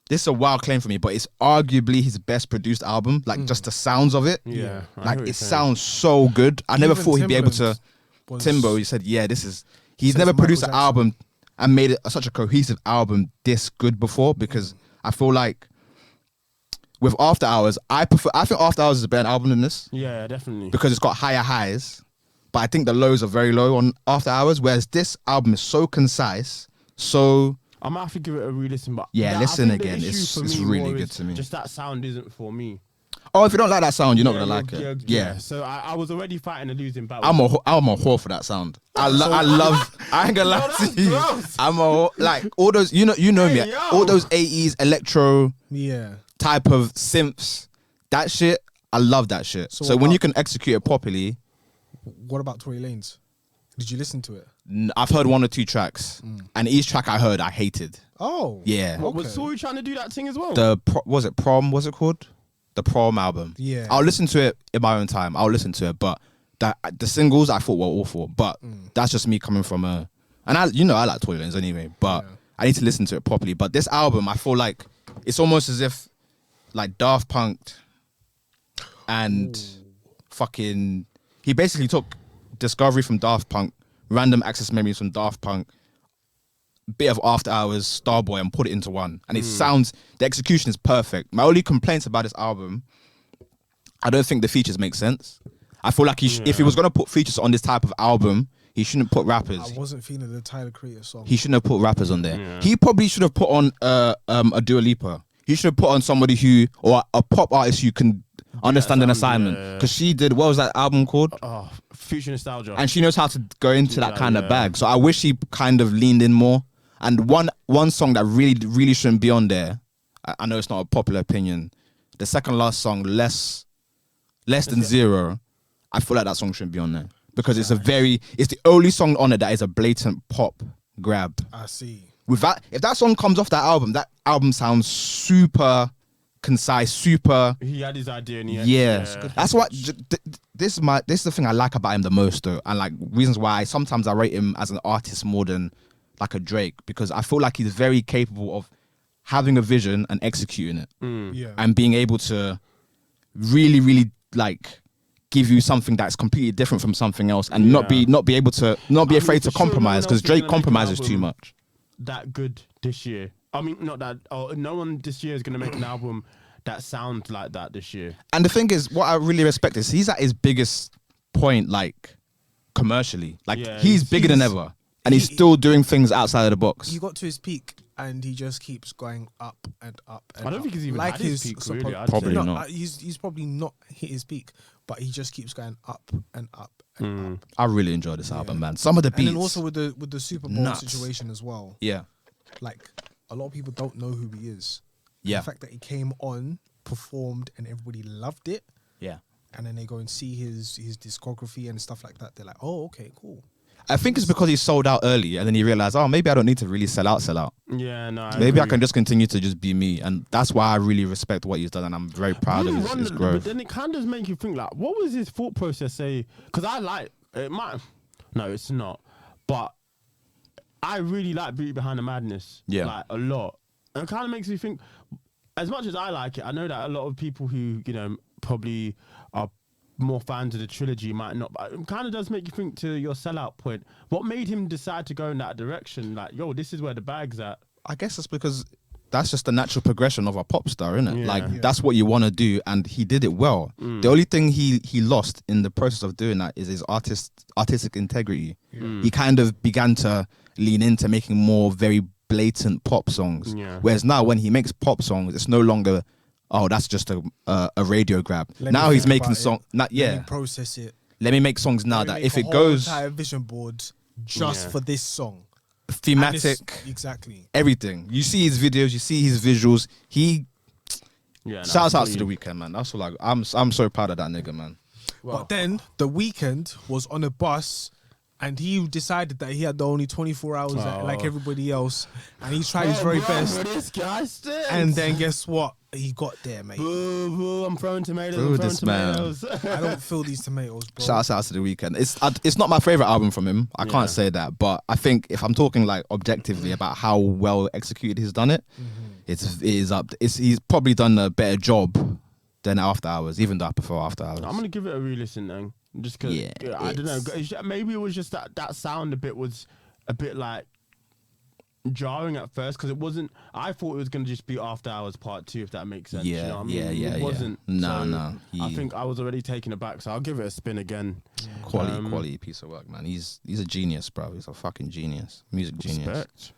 this is a wild claim for me, but it's arguably his best produced album. Like just the sounds of it. Yeah. Like it sounds so good. I never thought he'd be able to. Timbo, he said, yeah, he's never produced an album and made it such a cohesive album this good before, because I feel like with After Hours, I think After Hours is a better album than this. Yeah, definitely. Because it's got higher highs, but I think the lows are very low on After Hours, whereas this album is so concise, so... I might have to give it a re-listen, but... Yeah, listen again. It's really good to me. Just that sound isn't for me. Oh, if you don't like that sound, you're not gonna like it. Yeah. So I was already fighting a losing battle. I'm a whore for that sound. I love. I ain't gonna lie to you. gross. I'm like all those. You know me. Yo. All those 80s electro Yeah. type of synths. That shit. I love that shit. So So what when about- you can execute it properly, What about Tory Lanez? Did you listen to it? I've heard 1 or 2 tracks, and each track I heard, I hated. Oh. Yeah. What, was Okay. Tory trying to do that thing as well? Was it Prom? Was it called the Prom album? Yeah. I'll listen to it in my own time. I'll listen to it, but the singles I thought were awful. But that's just me coming from and I like Tory Lanez anyway. But Yeah. I need to listen to it properly. But this album, I feel like it's almost as if like Daft Punk and fucking he basically took Discovery from Daft Punk, Random Access Memories from Daft Punk, bit of After Hours, Starboy, and put it into one. And it sounds, the execution is perfect. My only complaints about this album, I don't think the features make sense. I feel like if he was going to put features on this type of album, he shouldn't put rappers. I wasn't feeling the Tyler Creator song. He shouldn't have put rappers on there. He probably should have put on a Dua Lipa. He should have put on somebody or a pop artist who can understand an assignment. Because she did, what was that album called? Future Nostalgia. And she knows how to go into that kind of yeah. bag. So I wish he kind of leaned in more. And one song that really shouldn't be on there, I know it's not a popular opinion, the second last song, Less Than Zero, I feel like that song shouldn't be on there. Because it's the only song on it that is a blatant pop grab. I see. With that, if that song comes off that album sounds super concise, super. He had his idea and That's what this is the thing I like about him the most though, and like reasons why sometimes I rate him as an artist more than like a Drake, because I feel like he's very capable of having a vision and executing it, Yeah. and being able to really like give you something that's completely different from something else, and not be afraid to for sure, compromise, no one because else is Drake gonna make an compromises too album much. That good this year. I mean, not that. No one this year is gonna make an album that sounds like that this year. And the thing is, what I really respect is he's at his biggest point, like commercially. Like he's bigger than ever, and he's still doing things outside of the box. He got to his peak and he just keeps going up and up and I don't up. think he's even had his peak, really, I'd Probably No, not. He's probably not hit his peak, but he just keeps going up and up and up. I really enjoy this album, man. Some of the beats, And then also with the Super Bowl nuts. situation as well. yeah, Like a lot of people don't know who he is. yeah, The fact that he came on, performed, and everybody loved it, yeah. and then they go and see his discography and stuff like that. They're like, oh, okay, cool. I think it's because he sold out early, and then he realized, oh, maybe I don't need to really sell out. Yeah, no. Maybe I can just continue to just be me, and that's why I really respect what he's done, and I'm very proud of his But growth. then it kind of does make you think, like, what was his thought process? Say, because I like it might. No, it's not. But I really like Beauty Behind the Madness. Yeah. Like a lot, and it kind of makes me think. As much as I like it, I know that a lot of people who probably are more fans of the trilogy might not. But it kind of does make you think, to your sellout point, what made him decide to go in that direction? Like, yo, this is where the bag's at. I guess it's because that's just the natural progression of a pop star, isn't it? Yeah. Like Yeah. that's what you want to do, and he did it well. The only thing he lost in the process of doing that is his artistic integrity. He kind of began to lean into making more very blatant pop songs. Yeah. Whereas now, when he makes pop songs, it's no longer, oh, that's just a radio grab. Let Now me he's think making about song. it. Not Let me yeah. process it. Let me make songs now Let me that make if a it whole goes entire vision board just Yeah. for this song. And thematic, exactly. everything. You see his videos, you see his visuals. He Yeah. shouts out to the Weeknd, man. That's all. I'm so proud of that nigga, man. But then the Weeknd was on a bus and he decided that he had the only 24 hours like everybody else, and he tried his very best. This guy stinks. And then guess what? He got there, mate. Boo, boo, I'm throwing tomatoes. Boo, I'm throwing this man. tomatoes. I don't feel these tomatoes, bro. Shouts out to the Weeknd. It's not my favorite album from him. I can't say that, but I think if I'm talking like objectively about how well executed he's done it, he's probably done a better job than After Hours, even though I prefer After Hours. I'm gonna give it a re-listen then, just because I don't know. Maybe it was just that sound was a bit like jarring at first, because it wasn't. I thought it was gonna just be After Hours Part 2, if that makes sense. Yeah, you know what I mean? yeah. It wasn't. No. I think I was already taken aback, so I'll give it a spin again. Quality piece of work, man. He's a genius, bro. He's a fucking genius, music genius. Respect.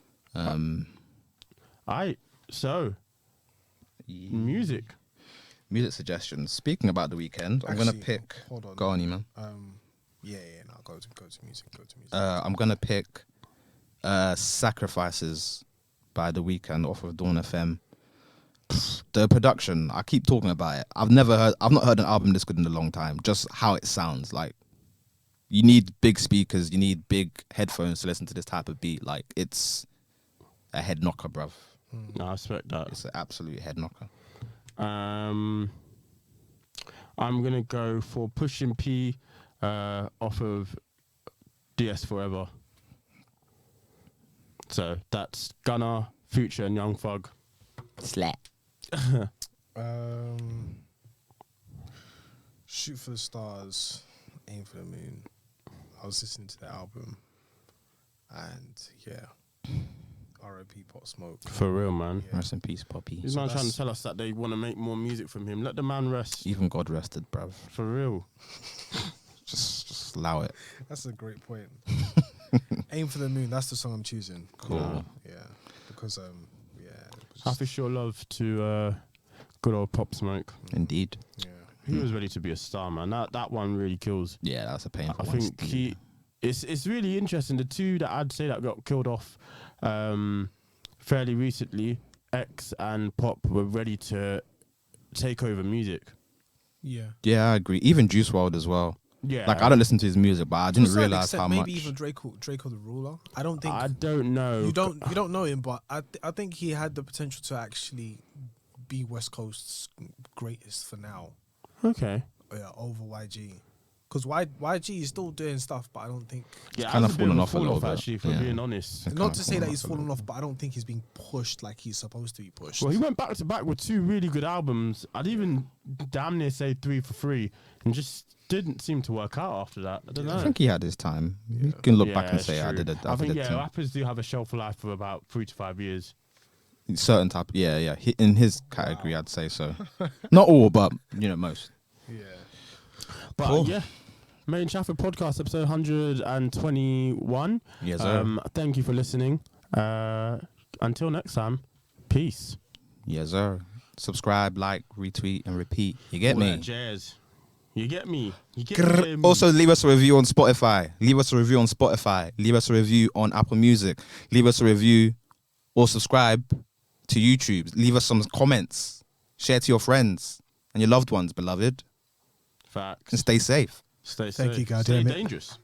Music. Music suggestions. Speaking about the weekend, I'm gonna Actually, pick. hold on. Go on, Eman. Yeah. No, go to music. Go to music. I'm gonna pick "Sacrifices" by The Weeknd off of Dawn FM. The production, I keep talking about it. I've not heard an album this good in a long time. Just how it sounds, like you need big speakers, you need big headphones to listen to this type of beat. Like it's a head knocker, bruv. No, I respect that. It's an absolute head knocker. I'm gonna go for Pushin P off of DS Forever. So that's Gunna, Future, and Young Thug. Slap. Shoot for the Stars, Aim for the Moon. I was listening to the album, and yeah, R.I.P. Pop Smoke. For real, man. Yeah. Rest in peace, Poppy. He's not trying to tell us that they want to make more music from him. Let the man rest. Even God rested, bruv. For real. Just allow it. That's a great point. Aim for the Moon. That's the song I'm choosing. Cool. Yeah, because Happy show love to good old Pop Smoke. Indeed. yeah. He was ready to be a star, man. That one really kills. Yeah, that's a painful I one. think it's really interesting. The two that I'd say that got killed off fairly recently, X and Pop, were ready to take over music. Yeah. Yeah, I agree. Even Juice WRLD as well. Yeah, Like I don't listen to his music, but I To a didn't certain realize extent, how maybe much. even Draco the Ruler. I don't think I don't know. you don't know him, but I think he had the potential to actually be West Coast's greatest for now. Okay. Yeah, over YG. Because YG is still doing stuff, but I don't think. Yeah, kind that's of a bit fallen a off a little fall-off, bit. actually, for Yeah. being honest. It's Not kind to of say that fallen he's off a fallen little off, but I don't think he's being pushed like he's supposed to be pushed. Well, he went back to back with two really good albums. I'd even damn near say 3 for 3, and just didn't seem to work out after that. I don't know. I think he had his time. You can look back and it's say I true. did it. I think rappers do have a shelf life of about 3 to 5 years. Certain type. Yeah. In his category, I'd say so. Not all, but most. Yeah. But Cool. yeah, Made in Trafford podcast episode 121. Yes, sir. Thank you for listening. Until next time, peace. Yes, sir. Subscribe, like, retweet, and repeat. You get All me? that jazz. You get me. You get me. Also, leave us a review on Spotify. Leave us a review on Spotify. Leave us a review on Apple Music. Leave us a review or subscribe to YouTube. Leave us some comments. Share to your friends and your loved ones, beloved. Facts. And stay safe. Stay Thank safe. you, God Stay damn it. dangerous.